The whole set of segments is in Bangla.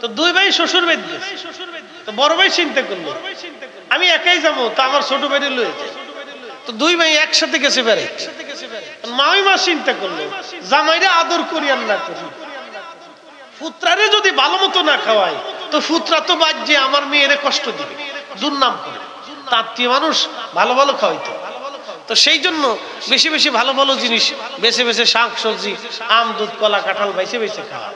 তো দুই ভাই শ্বশুর বাড়ি গেছে। তো বড় ভাই চিন্তা করলো আমি একাই যাবো, তো আমার ছোট ভাই লয়ে যায়। তো দুই ভাই একসাথে গেছে বেড়ে। মামিমা চিন্তা করলো জামাইরে আদর করি আর না করি, পুত্রারে যদি ভালো মতো না খাওয়াই তো পুত্রা তো বাজ্যে আমার মেয়েরে কষ্ট দিবে, দুর্নাম করে। আত্মীয় মানুষ ভালো ভালো খাওয়াইতো, তো সেই জন্য বেশি বেশি ভালো ভালো জিনিস বেছে বেছে শাক সবজি আম দুধ কলা কাঁঠাল বেছে বেছে খাওয়া।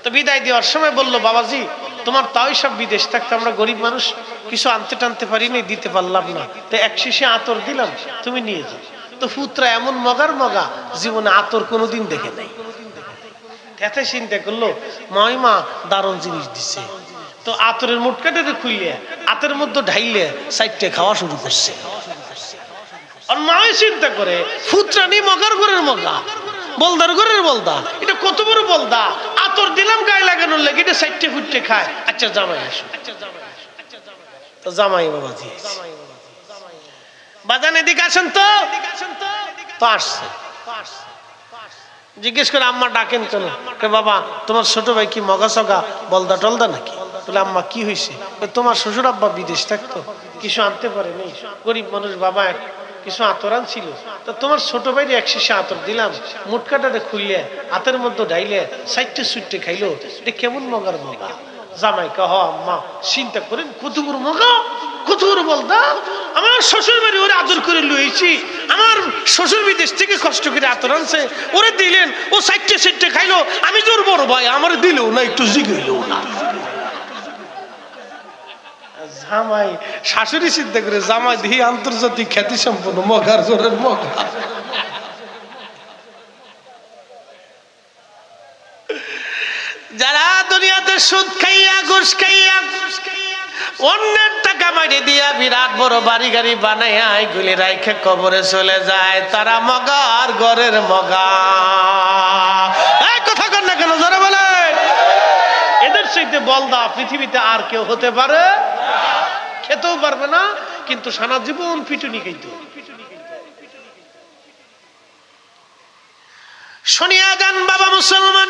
তো বিদায় দেওয়ার সময় বললো বাবাজি তোমার তাই সব বিদেশ থাকতে আমরা গরিব মানুষ কিছু আনতে টানতে পারিনি, দিতে পারলাম না, তো এক শিশে আতর দিলাম, তুমি নিয়ে যাও। তো পুত্রা এমন মগার মগা জীবনে আতর কোনোদিন দেখে নাই। এতে চিন্তা করলো মাইমা দারুণ জিনিস দিছে। তো আতরের মুটকাটাতে খুইলে আতের মধ্যে ঢাইলে সাইডটা খাওয়া শুরু করছে। আর মাই চিন্তা করে ফুতরানি মগার ঘরের মগা বলদার ঘরের বলদা, এটা কত বড় বলদা, আতর দিলাম গায়ে লাগানোর লাগে, এটা সাইডটা ফুটতে খায়। আচ্ছা জামাই আসো। তো জামাই বাবাজি বাজান এদিকে আসেন তো। তো আসছে, জিজ্ঞেস করে আম্মা ডাকেন কেন? বাবা তোমার ছোট ভাই কি মগা সগা বলদা টলদা নাকি? বলে আম্মা কি হয়েছে? তোমার শ্বশুর আব্বা বিদেশ থাকতো, কিছু আনতে পারে নেই, গরিব মানুষ, বাবা কিছু আতর আনছিল, তো তোমার ছোট ভাইরে এক শিশে আতর দিলাম, মুটকাটাতে খুইলে হাতের মধ্যে ডাইলে সাইটে সুইটে খাইলো, এটা কেমন মগার মগা? জামাই কহ আম্মা চিন্তা করেন কত বড় মগা, কত বড় বলদা, আমার শ্বশুর বাড়ি ওরে আদর করে লইছি, আমার শ্বশুর বিদেশ থেকে কষ্ট করে আতর আনছে, ওরে দিলেন, ও সাইটে সাইটে খাইলো, আমি তোর বড় ভাই আমার দিলেও না, একটু জিগাইলেও না। জামাই শাশুড়ি চিন্তা করে জামাই দিয়ে আন্তর্জাতিক খ্যাতি সম্পন্ন মগার জোরের মগা। যারা দুনিয়াতে সুদ খাইয়া ঘুষ খাইয়া অন্যের টাকা মাইরে দিয়া বিরাট বড় বাড়ি গাড়ি বানাইয়া এগুলি রাইখে কবরে চলে যায়, তারা মগার ঘরের মগা। এই কথা কর না কেন, জোরে বলে। এদের চাইতে বলদা পৃথিবীতে আর কেউ হতে পারে, খেতেও পারবে না, কিন্তু সারা জীবন পিটুনি খাইতো। শুনিয়া যান বাবা মুসলমান,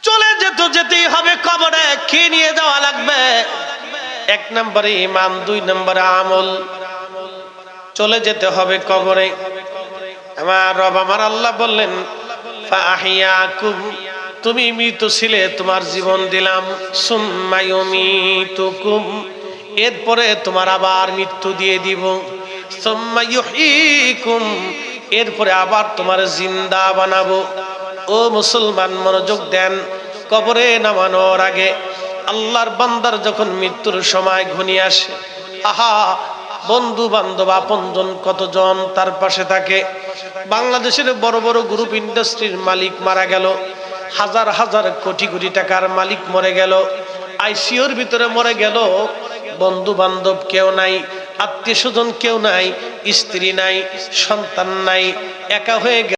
চলে যেতেই হবে কবরে। কি নিয়ে যাওয়া লাগবে? এক নম্বরে ইমান, দুই নম্বরে আমল। চলে যেতে হবে কবরে। আমার রব আমার আল্লাহ বললেন ফাহিয়াকুম, তুমি মৃত ছিলে, তোমার জীবন দিলাম, সুম্মা ইউমিতুকুম, এরপরে তোমার আবার মৃত্যু দিয়ে দিব, সুম্মা ইউহয়িকুম, এরপরে আবার তোমার জিন্দা বানাবো। ও মুসলমান মনোযোগ দেন, কবরে নামানোর আগে আল্লাহর বান্দার যখন মৃত্যুর সময় ঘনিয়ে আসে, আহা বন্ধু বান্ধব আপনজন কতজন তার পাশে থাকে। বাংলাদেশের বড় বড় গ্রুপ ইন্ডাস্ট্রির মালিক মারা গেল, হাজার হাজার কোটি কোটি টাকার মালিক মরে গেল, আইসিইউর ভিতরে মরে গেল, বন্ধু বান্ধব কেউ নাই, আত্মীয় স্বজন কেউ নাই, স্ত্রী নাই, সন্তান নাই, একা হয়ে গেল।